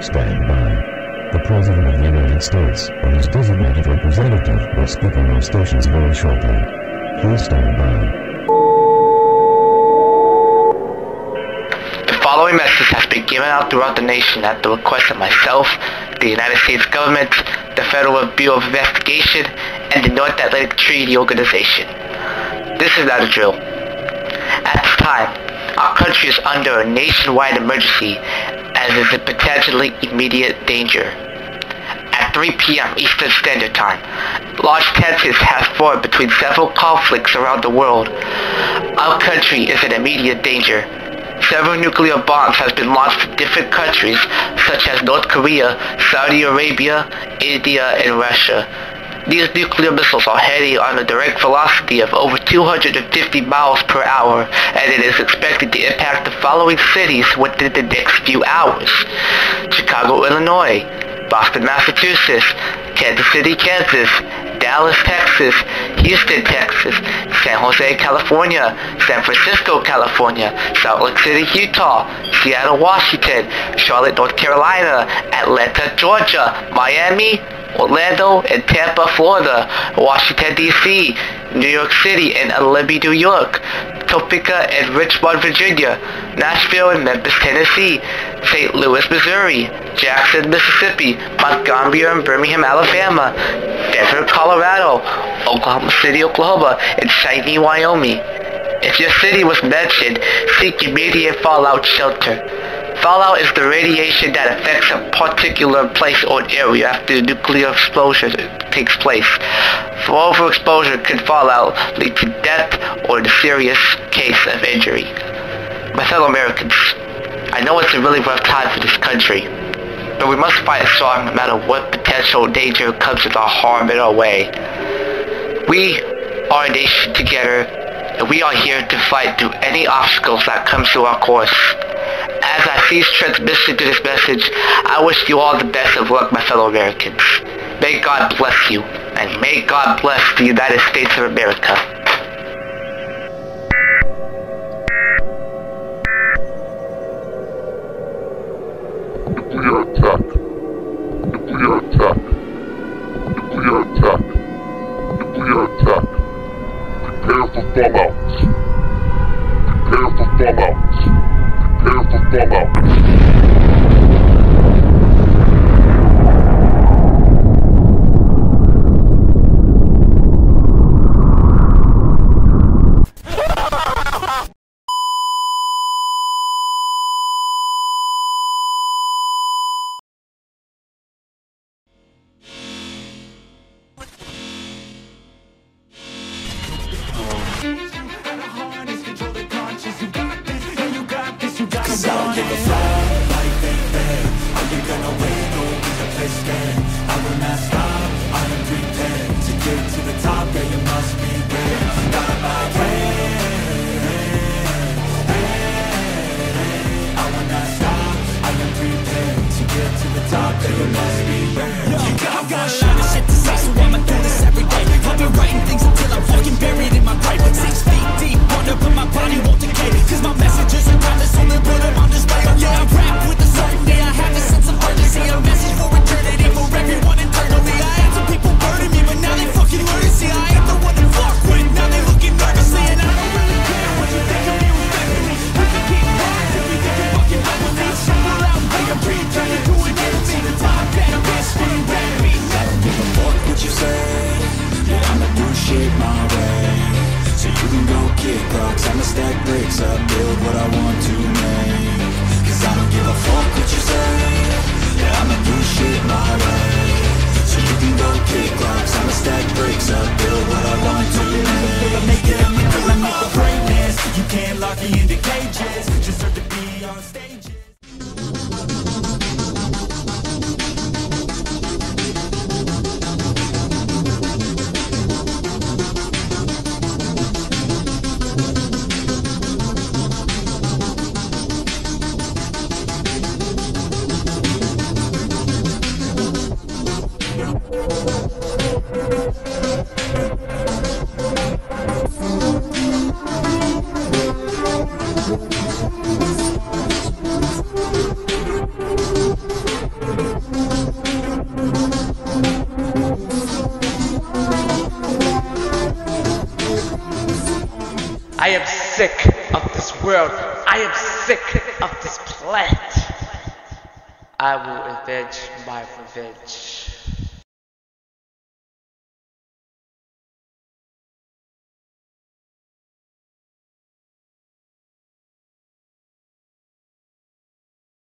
stand by. The President of the United States or his designated representative will speak on those stations very shortly. Please stand by. The following message has been given out throughout the nation at the request of myself, the United States government, the Federal Bureau of Investigation, and the North Atlantic Treaty Organization. This is not a drill. At this time, our country is under a nationwide emergency as is in potentially immediate danger. At 3 p.m. Eastern Standard Time, large tensions have formed between several conflicts around the world. Our country is in immediate danger. Several nuclear bombs have been launched in different countries such as North Korea, Saudi Arabia, India, and Russia. These nuclear missiles are heading on a direct velocity of over 250 miles per hour, and it is expected to impact the following cities within the next few hours: Chicago, Illinois, Boston, Massachusetts, Kansas City, Kansas, Dallas, Texas, Houston, Texas, San Jose, California, San Francisco, California, Salt Lake City, Utah, Seattle, Washington, Charlotte, North Carolina, Atlanta, Georgia, Miami, Orlando, and Tampa, Florida, Washington, D.C., New York City, and Libby, New York, Topeka and Richmond, Virginia, Nashville and Memphis, Tennessee, St. Louis, Missouri, Jackson, Mississippi, Montgomery and Birmingham, Alabama, Denver, Colorado, Oklahoma City, Oklahoma, and Shawnee, Wyoming. If your city was mentioned, seek immediate fallout shelter. Fallout is the radiation that affects a particular place or area after a nuclear explosion takes place. For overexposure can fallout lead to death or the serious case of injury. My fellow Americans, I know it's a really rough time for this country, but we must fight strong no matter what potential danger comes with our harm in our way. We are a nation together, and we are here to fight through any obstacles that come to our course. As I cease transmission to this message, I wish you all the best of luck, my fellow Americans. May God bless you, and may God bless the United States of America. Nuclear attack. Nuclear attack. Nuclear attack. Nuclear attack. Prepare for fallout. Prepare for fallout. Prepare for fallout. Cause I don't give a fuck, life ain't fair. Are you gonna win or will the place stand? I will not stop, I am prepared to get to the top, yeah you must be brave. Not my way, I will not stop, I am prepared to get to the top, yeah you must be brave. You got one shot of shit to say, so I'ma do this every day. I've been writing things until I'm fucking buried in my grave. 6 feet deep, wonder but my body won't decay. Cause my messages are timeless, only put them on display. Oh yeah, I rap with a certainty, I have a sense of urgency. A message for eternity, for everyone internally. I had some people burning me, but now they fucking learn to see I ain't the one to fuck with, now they looking nervously. And I don't really care what you think of me, respecting me. We can keep quiet if we think you're fucking done with me. Simple out, I am pretending to an enemy. The top that I'm best friend, bad beat. I don't give a fuck what you say, yeah I'ma do shit my way. So you can go kick rocks, I'ma stack bricks up, build what I want to make. Cause I don't give a fuck what you say, yeah I'ma do shit my way. So you can go kick rocks, I'ma stack bricks up, build what I want to make. I make it, I'm the greatness. You can't lock me into cages, deserve to be on stages. sick of this world. I am sick of this planet. I will avenge my revenge.